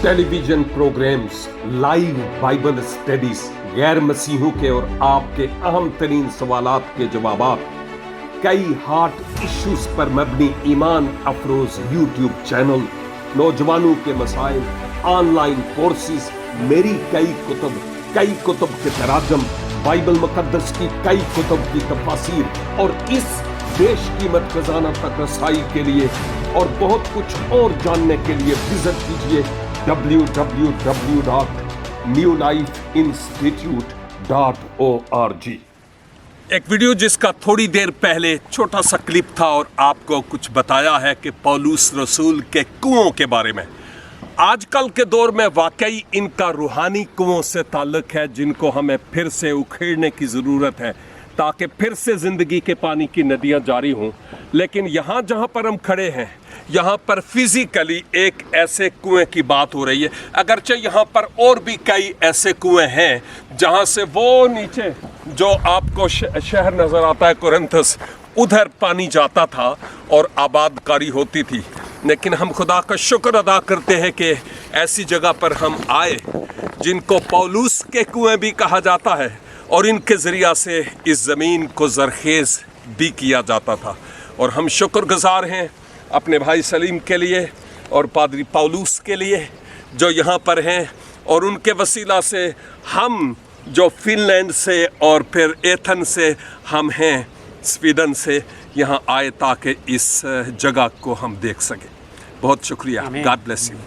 Television programmes, live Bible studies, गैर मसीहों के और आपके अहम तरीन सवालात के जवाबात, कई हार्ट इश्यूज पर मबनी ईमान अफरोज यूट्यूब चैनल, नौजवानों के मसाइल, ऑनलाइन कोर्सेज, मेरी कई कुतुब के तराजम, बाइबल मुकद्दस की कई कुतुब की तफासीर और इस बेशकीमत खजाना तक रसाई के लिए और बहुत कुछ और जानने के लिए विजिट कीजिए www.newlifeinstitute.org। एक वीडियो जिसका थोड़ी देर पहले छोटा सा क्लिप था और आपको कुछ बताया है कि पौलुस रसूल के कुओं के बारे में। आजकल के दौर में वाकई इनका रूहानी कुओं से ताल्लुक़ है, जिनको हमें फिर से उखेड़ने की ज़रूरत है ताकि फिर से ज़िंदगी के पानी की नदियां जारी हों। लेकिन यहाँ जहाँ पर हम खड़े हैं, यहाँ पर फिज़िकली एक ऐसे कुएं की बात हो रही है, अगरचे यहाँ पर और भी कई ऐसे कुएं हैं जहाँ से वो नीचे जो आपको शहर नज़र आता है कोरिन्थस, उधर पानी जाता था और आबादकारी होती थी। लेकिन हम खुदा का शुक्र अदा करते हैं कि ऐसी जगह पर हम आए जिनको पौलुस के कुएं भी कहा जाता है और इनके ज़रिया से इस ज़मीन को ज़रखेज़ भी किया जाता था। और हम शुक्रगुज़ार हैं अपने भाई सलीम के लिए और पादरी पौलुस के लिए जो यहाँ पर हैं, और उनके वसीला से हम जो फिनलैंड से और फिर एथन से हम हैं, स्वीडन से यहाँ आए ताकि इस जगह को हम देख सकें। बहुत शुक्रिया। God bless you.